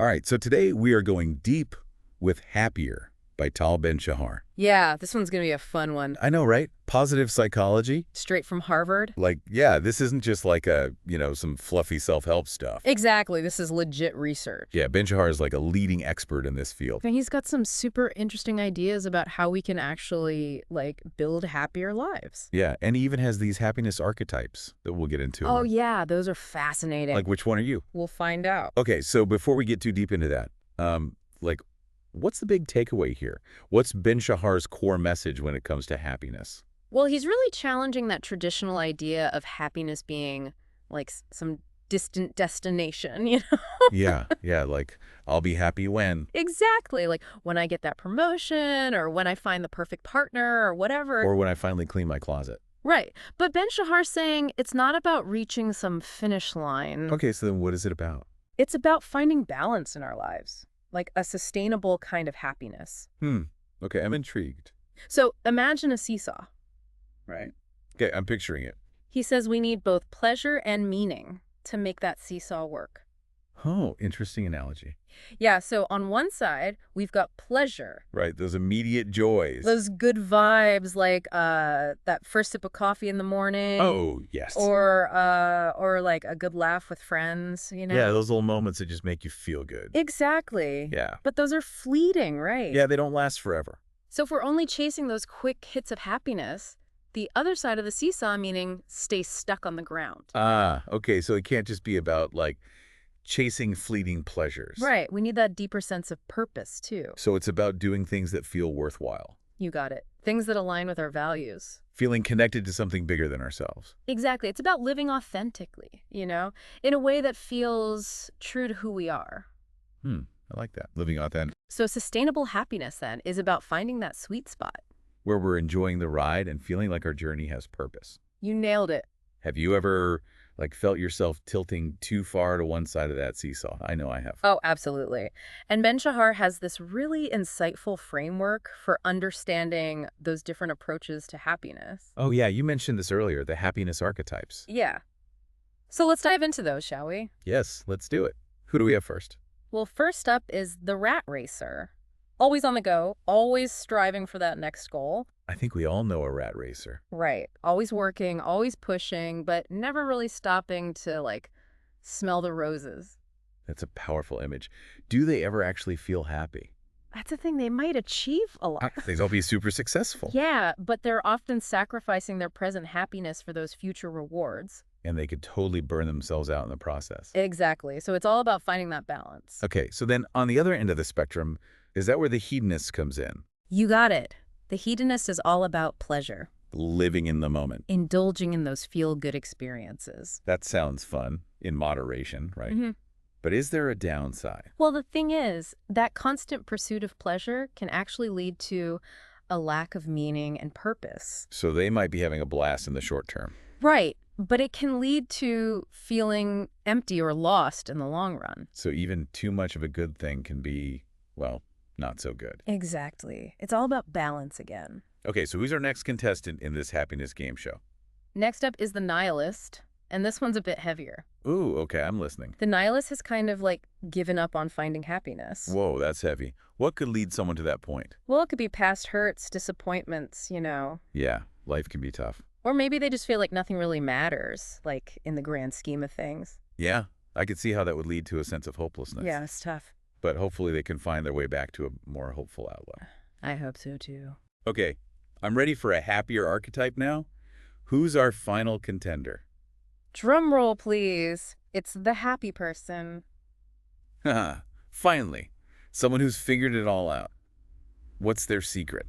All right, so today we are going deep with Happier by Tal Ben-Shahar. Yeah, this one's going to be a fun one. I know, right? Positive psychology. Straight from Harvard. Like, yeah, this isn't just like some fluffy self-help stuff. Exactly. This is legit research. Yeah, Ben-Shahar is like a leading expert in this field. And he's got some super interesting ideas about how we can actually, build happier lives. Yeah, and he even has these happiness archetypes that we'll get into. Oh, yeah, those are fascinating. Like, which one are you? We'll find out. Okay, so before we get too deep into that, what's the big takeaway here? What's Ben-Shahar's core message when it comes to happiness? Well, he's really challenging that traditional idea of happiness being some distant destination, you know? Yeah, like, I'll be happy when. Exactly. Like when I get that promotion or when I find the perfect partner or whatever. Or when I finally clean my closet. Right. But Ben-Shahar's saying it's not about reaching some finish line. Okay, so then what is it about? It's about finding balance in our lives, like a sustainable kind of happiness. Okay, I'm intrigued. So imagine a seesaw. Right. Okay, I'm picturing it. He says we need both pleasure and meaning to make that seesaw work. Oh, interesting analogy. Yeah, so on one side, we've got pleasure. Right, those immediate joys. Those good vibes, like that first sip of coffee in the morning. Oh, yes. Or like a good laugh with friends, you know? Yeah, those little moments that just make you feel good. Exactly. Yeah. But those are fleeting, right? Yeah, they don't last forever. So if we're only chasing those quick hits of happiness, the other side of the seesaw, meaning stay stuck on the ground. Okay, so it can't just be about, chasing fleeting pleasures. Right. We need that deeper sense of purpose, too. So it's about doing things that feel worthwhile. You got it. Things that align with our values. Feeling connected to something bigger than ourselves. Exactly. It's about living authentically, in a way that feels true to who we are. I like that. Living authentic. So sustainable happiness, then, is about finding that sweet spot. Where we're enjoying the ride and feeling like our journey has purpose. You nailed it. Have you ever, felt yourself tilting too far to one side of that seesaw? I know I have. Oh, absolutely. And Ben-Shahar has this really insightful framework for understanding those different approaches to happiness. Oh, yeah, you mentioned this earlier, the happiness archetypes. Yeah. So let's dive into those, shall we? Yes, let's do it. Who do we have first? Well, first up is the rat racer. Always on the go, always striving for that next goal. I think we all know a rat racer. Right. Always working, always pushing, but never really stopping to, smell the roses. That's a powerful image. Do they ever actually feel happy? That's the thing. They might achieve a lot. They'll be super successful. Yeah, but they're often sacrificing their present happiness for those future rewards. And they could totally burn themselves out in the process. Exactly. So it's all about finding that balance. Okay, so then on the other end of the spectrum, is that where the hedonist comes in? You got it. The hedonist is all about pleasure. Living in the moment. Indulging in those feel-good experiences. That sounds fun, in moderation, right? Mm-hmm. But is there a downside? Well, the thing is, that constant pursuit of pleasure can actually lead to a lack of meaning and purpose. So they might be having a blast in the short term. Right. But it can lead to feeling empty or lost in the long run. So even too much of a good thing can be, not so good. Exactly. It's all about balance again. Okay, so who's our next contestant in this happiness game show? Next up is the nihilist, and this one's a bit heavier. Ooh, okay, I'm listening. The nihilist has kind of given up on finding happiness. Whoa, that's heavy. What could lead someone to that point? Well, it could be past hurts, disappointments, Yeah, life can be tough. Or maybe they just feel like nothing really matters, in the grand scheme of things. Yeah, I could see how that would lead to a sense of hopelessness. Yeah, it's tough. But hopefully they can find their way back to a more hopeful outlook. I hope so, too. Okay, I'm ready for a happier archetype now. Who's our final contender? Drum roll, please. It's the happy person. Haha, finally, someone who's figured it all out. What's their secret?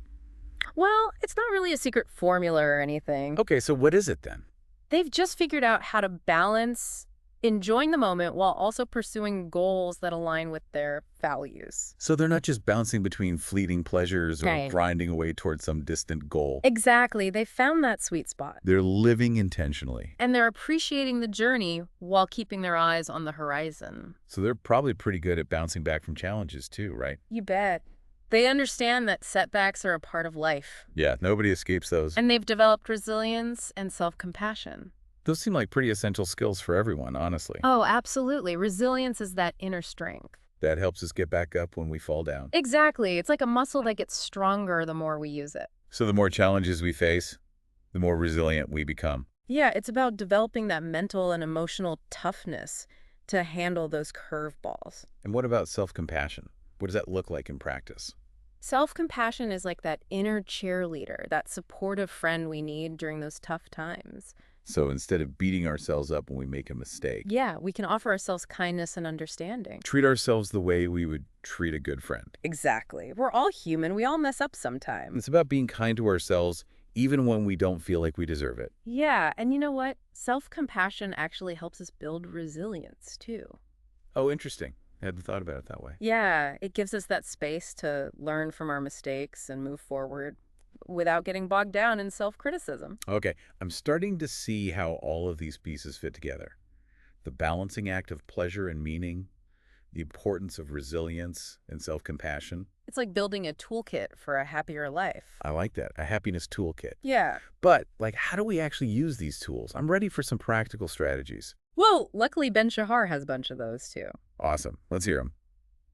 Well, it's not really a secret formula or anything. Okay, so what is it then? They've just figured out how to balance enjoying the moment while also pursuing goals that align with their values. So they're not just bouncing between fleeting pleasures or Right. grinding away towards some distant goal. Exactly. They found that sweet spot. They're living intentionally. And they're appreciating the journey while keeping their eyes on the horizon. So they're probably pretty good at bouncing back from challenges too, right? You bet. They understand that setbacks are a part of life. Yeah, nobody escapes those. And they've developed resilience and self-compassion. Those seem like pretty essential skills for everyone, honestly. Oh, absolutely. Resilience is that inner strength. That helps us get back up when we fall down. Exactly. It's like a muscle that gets stronger the more we use it. So the more challenges we face, the more resilient we become. Yeah, it's about developing that mental and emotional toughness to handle those curveballs. And what about self-compassion? What does that look like in practice? Self-compassion is like that inner cheerleader, that supportive friend we need during those tough times. So instead of beating ourselves up when we make a mistake, Yeah, we can offer ourselves kindness and understanding. treat ourselves the way we would treat a good friend. Exactly. We're all human. We all mess up sometimes. It's about being kind to ourselves even when we don't feel like we deserve it. Yeah, and you know what? Self-compassion actually helps us build resilience, too. Oh, interesting. I hadn't thought about it that way. Yeah, it gives us that space to learn from our mistakes and move forward without getting bogged down in self-criticism. Okay, I'm starting to see how all of these pieces fit together. The balancing act of pleasure and meaning, the importance of resilience and self-compassion. It's like building a toolkit for a happier life. I like that, a happiness toolkit. Yeah. But, like, how do we actually use these tools? I'm ready for some practical strategies. Well, luckily Ben-Shahar has a bunch of those, too. Awesome. Let's hear them.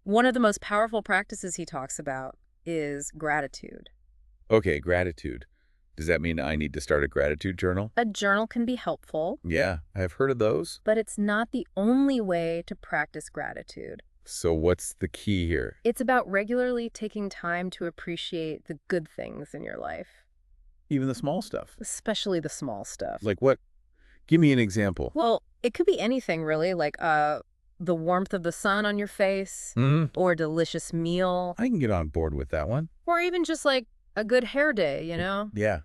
One of the most powerful practices he talks about is gratitude. Okay, gratitude. Does that mean I need to start a gratitude journal? A journal can be helpful, Yeah, I've heard of those. but it's not the only way to practice gratitude. So what's the key here? It's about regularly taking time to appreciate the good things in your life, Even the small stuff. especially the small stuff. Like what? Give me an example. Well, it could be anything really, like the warmth of the sun on your face, or a delicious meal, I can get on board with that one. or even just like a good hair day, you know? Yeah,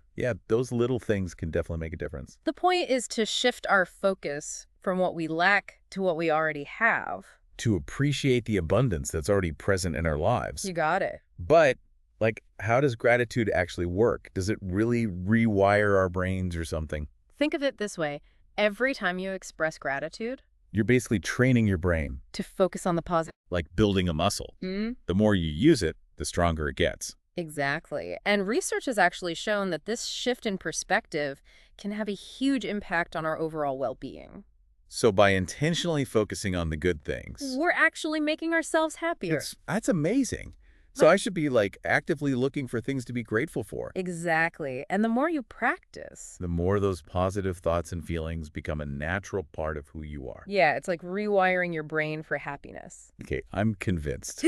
those little things can definitely make a difference. The point is to shift our focus from what we lack to what we already have. To appreciate the abundance that's already present in our lives. You got it. But, like, how does gratitude actually work? Does it really rewire our brains or something? Think of it this way. Every time you express gratitude, You're basically training your brain, to focus on the positive. like building a muscle. The more you use it, the stronger it gets. Exactly. And research has actually shown that this shift in perspective can have a huge impact on our overall well-being. So by intentionally focusing on the good things, We're actually making ourselves happier. that's amazing. So I should be, like, actively looking for things to be grateful for. Exactly. And the more you practice, The more those positive thoughts and feelings become a natural part of who you are. yeah, it's like rewiring your brain for happiness. Okay, I'm convinced.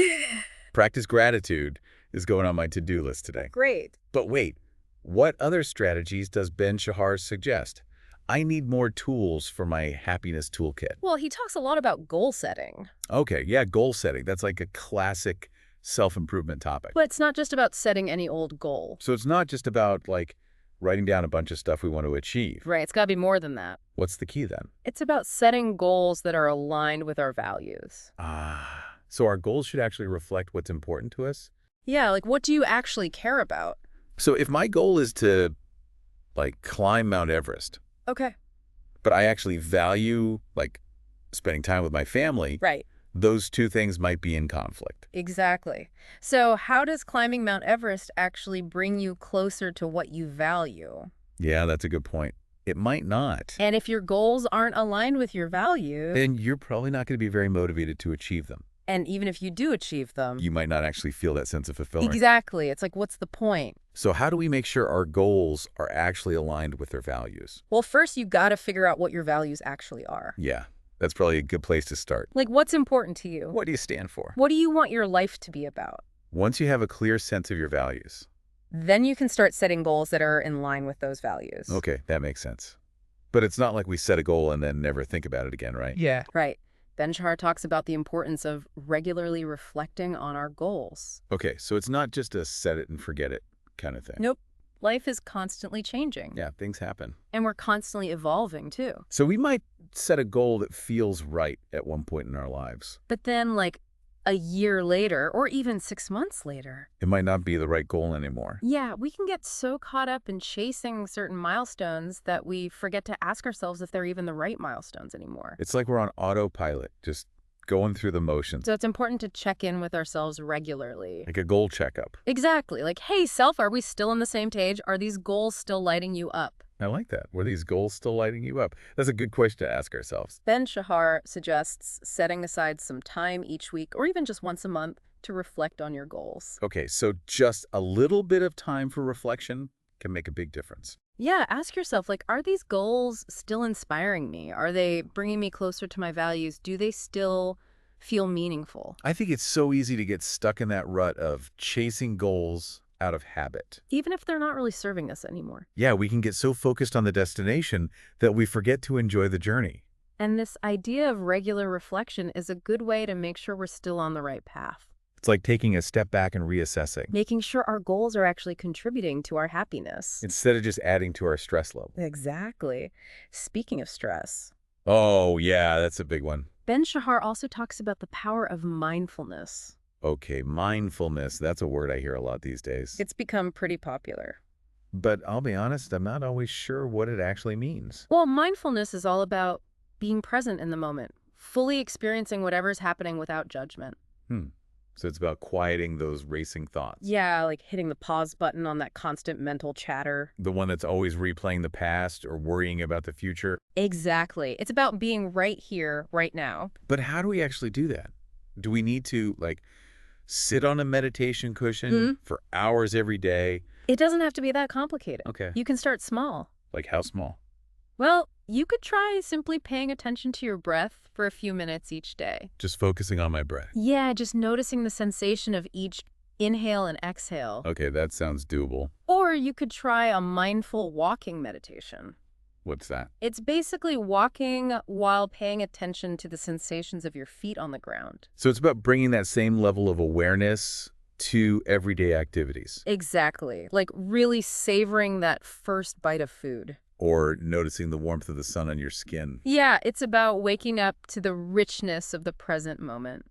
Practice gratitude is going on my to-do list today. Great. But wait, what other strategies does Ben-Shahar suggest? I need more tools for my happiness toolkit. Well, he talks a lot about goal setting. Okay, yeah, goal setting. That's like a classic self-improvement topic. But it's not just about setting any old goal. So it's not just about, like, writing down a bunch of stuff we want to achieve. Right, it's got to be more than that. What's the key then? It's about setting goals that are aligned with our values. So our goals should actually reflect what's important to us? Yeah, like what do you actually care about? So if my goal is to, like, climb Mount Everest, Okay. but I actually value, like, spending time with my family, Right. those two things might be in conflict. Exactly. So how does climbing Mount Everest actually bring you closer to what you value? Yeah, that's a good point. It might not. And if your goals aren't aligned with your values, Then you're probably not going to be very motivated to achieve them. and even if you do achieve them, You might not actually feel that sense of fulfillment. exactly. It's like, what's the point? So how do we make sure our goals are actually aligned with our values? Well, first you got to figure out what your values actually are. Yeah, that's probably a good place to start. Like, what's important to you? What do you stand for? What do you want your life to be about? Once you have a clear sense of your values. Then you can start setting goals that are in line with those values. Okay, that makes sense. But it's not like we set a goal and then never think about it again, right? Yeah. Right. Ben-Shahar talks about the importance of regularly reflecting on our goals. Okay, so it's not just a set it and forget it kind of thing. Nope. Life is constantly changing. Yeah, things happen. And we're constantly evolving, too. So we might set a goal that feels right at one point in our lives. But then, like, a year later, or even 6 months later, It might not be the right goal anymore. yeah, we can get so caught up in chasing certain milestones that we forget to ask ourselves if they're even the right milestones anymore. It's like we're on autopilot, just going through the motions, So it's important to check in with ourselves regularly. like a goal checkup. Exactly. Like, hey, self, are we still on the same page? Are these goals still lighting you up? I like that. Were these goals still lighting you up? That's a good question to ask ourselves. Ben-Shahar suggests setting aside some time each week or even just once a month to reflect on your goals. Okay, so just a little bit of time for reflection can make a big difference. Yeah, ask yourself, like, are these goals still inspiring me? Are they bringing me closer to my values? Do they still feel meaningful? I think it's so easy to get stuck in that rut of chasing goals out of habit. Even if they're not really serving us anymore. Yeah, we can get so focused on the destination that we forget to enjoy the journey. And this idea of regular reflection is a good way to make sure we're still on the right path. It's like taking a step back and reassessing Making sure our goals are actually contributing to our happiness. instead of just adding to our stress level. Exactly. Speaking of stress, Oh, yeah, that's a big one. Ben-Shahar also talks about the power of mindfulness. Okay, mindfulness, that's a word I hear a lot these days. It's become pretty popular. But I'll be honest, I'm not always sure what it actually means. Well, mindfulness is all about being present in the moment, fully experiencing whatever's happening without judgment. Hmm. So it's about quieting those racing thoughts. Yeah, like hitting the pause button on that constant mental chatter. The one that's always replaying the past or worrying about the future. Exactly. It's about being right here, right now. But how do we actually do that? Do we need to, like, sit on a meditation cushion for hours every day? It doesn't have to be that complicated. Okay. You can start small. Like how small? Well, you could try simply paying attention to your breath for a few minutes each day. Just focusing on my breath. Yeah, just noticing the sensation of each inhale and exhale. Okay, that sounds doable. Or you could try a mindful walking meditation. What's that? It's basically walking while paying attention to the sensations of your feet on the ground. So it's about bringing that same level of awareness to everyday activities. Exactly. Like really savoring that first bite of food. Or noticing the warmth of the sun on your skin Yeah, it's about waking up to the richness of the present moment.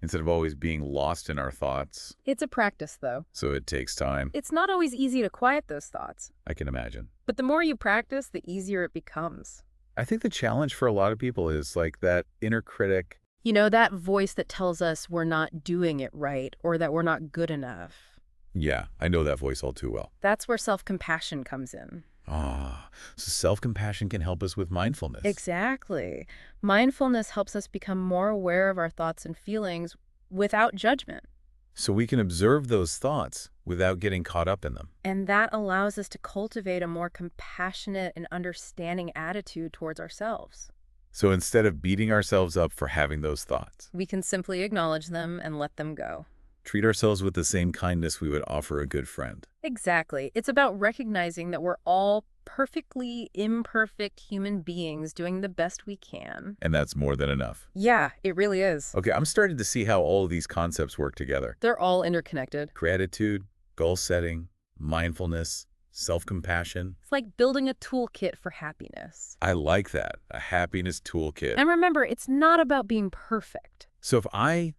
instead of always being lost in our thoughts. It's a practice, though. So it takes time, It's not always easy to quiet those thoughts. I can imagine. But the more you practice, the easier it becomes. I think the challenge for a lot of people is like that inner critic. You know, that voice that tells us we're not doing it right or that we're not good enough. Yeah, I know that voice all too well. That's where self-compassion comes in. Ah, so self-compassion can help us with mindfulness. Exactly. Mindfulness helps us become more aware of our thoughts and feelings without judgment. So we can observe those thoughts without getting caught up in them. And that allows us to cultivate a more compassionate and understanding attitude towards ourselves. So instead of beating ourselves up for having those thoughts, We can simply acknowledge them and let them go. treat ourselves with the same kindness we would offer a good friend. Exactly. It's about recognizing that we're all perfectly imperfect human beings doing the best we can. And that's more than enough. Yeah, it really is. Okay, I'm starting to see how all of these concepts work together. They're all interconnected. Gratitude, goal setting, mindfulness, self-compassion. It's like building a toolkit for happiness. I like that. A happiness toolkit. And remember, it's not about being perfect. So if I,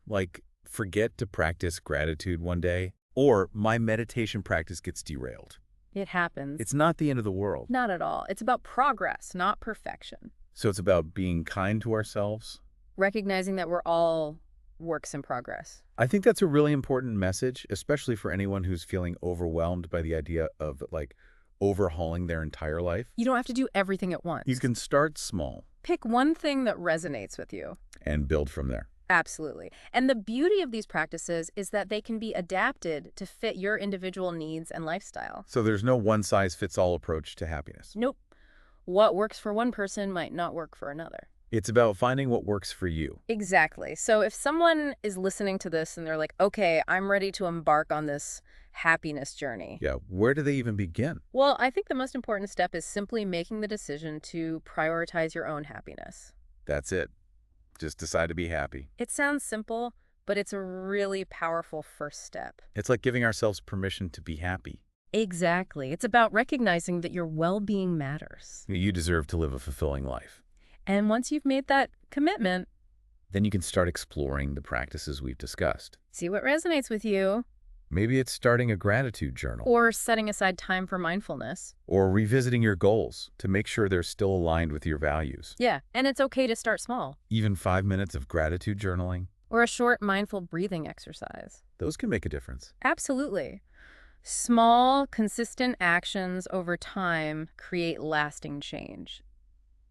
forget to practice gratitude one day, or my meditation practice gets derailed, It happens. it's not the end of the world. Not at all. It's about progress, not perfection. So it's about being kind to ourselves. Recognizing that we're all works in progress. I think that's a really important message, especially for anyone who's feeling overwhelmed by the idea of, overhauling their entire life. You don't have to do everything at once. You can start small pick one thing that resonates with you. and build from there. Absolutely. And the beauty of these practices is that they can be adapted to fit your individual needs and lifestyle. So there's no one-size-fits-all approach to happiness. Nope. What works for one person might not work for another. It's about finding what works for you. Exactly. So if someone is listening to this and they're like, okay, I'm ready to embark on this happiness journey. Yeah, where do they even begin? Well, I think the most important step is simply making the decision to prioritize your own happiness. That's it. Just decide to be happy. It sounds simple, but it's a really powerful first step. It's like giving ourselves permission to be happy. Exactly. It's about recognizing that your well-being matters. You deserve to live a fulfilling life. And once you've made that commitment, Then you can start exploring the practices we've discussed. see what resonates with you, Maybe it's starting a gratitude journal or setting aside time for mindfulness. or revisiting your goals to make sure they're still aligned with your values. Yeah, and it's okay to start small. Even 5 minutes of gratitude journaling, Or a short mindful breathing exercise. those can make a difference. Absolutely. Small, consistent actions over time create lasting change.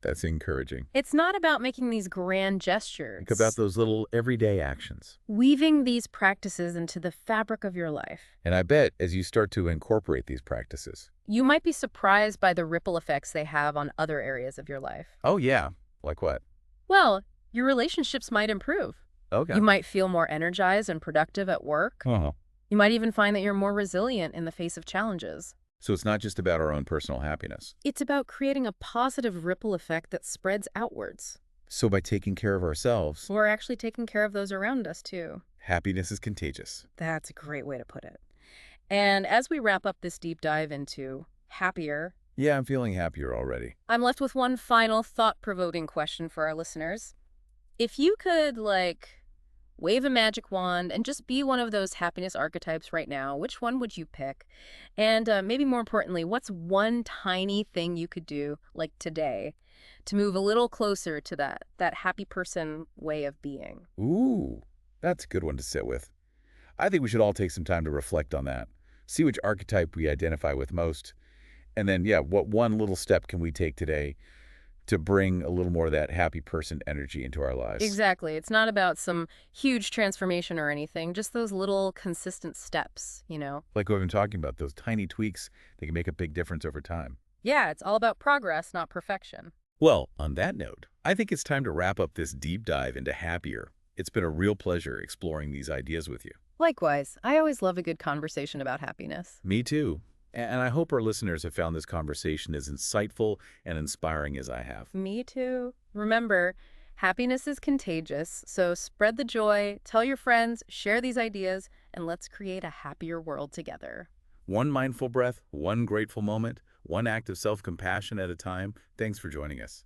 That's encouraging. It's not about making these grand Think about gestures, those little everyday actions. weaving these practices into the fabric of your life. And I bet as you start to incorporate these practices, You might be surprised by the ripple effects they have on other areas of your life. oh yeah, like what? Well, your relationships might improve. Okay. You might feel more energized and productive at work. Uh-huh. You might even find that you're more resilient in the face of challenges. So it's not just about our own personal happiness. It's about creating a positive ripple effect that spreads outwards. So by taking care of ourselves, We're actually taking care of those around us, too. happiness is contagious. That's a great way to put it. And as we wrap up this deep dive into happier, Yeah, I'm feeling happier already. I'm left with one final thought-provoking question for our listeners. If you could, wave a magic wand and just be one of those happiness archetypes right now, which one would you pick? And maybe more importantly, what's one tiny thing you could do, like today, to move a little closer to that happy person way of being? Ooh, that's a good one to sit with. I think we should all take some time to reflect on that. See which archetype we identify with most. And then, yeah, what one little step can we take today to bring a little more of that happy person energy into our lives? Exactly. It's not about some huge transformation or anything, just those little consistent steps. Like what we've been talking about, those tiny tweaks, they can make a big difference over time. Yeah, it's all about progress, not perfection. Well, on that note, I think it's time to wrap up this deep dive into happier. It's been a real pleasure exploring these ideas with you. Likewise, I always love a good conversation about happiness. Me too. And I hope our listeners have found this conversation as insightful and inspiring as I have. Me too. Remember, happiness is contagious, so spread the joy, tell your friends, share these ideas, and let's create a happier world together. One mindful breath, one grateful moment, one act of self-compassion at a time. Thanks for joining us.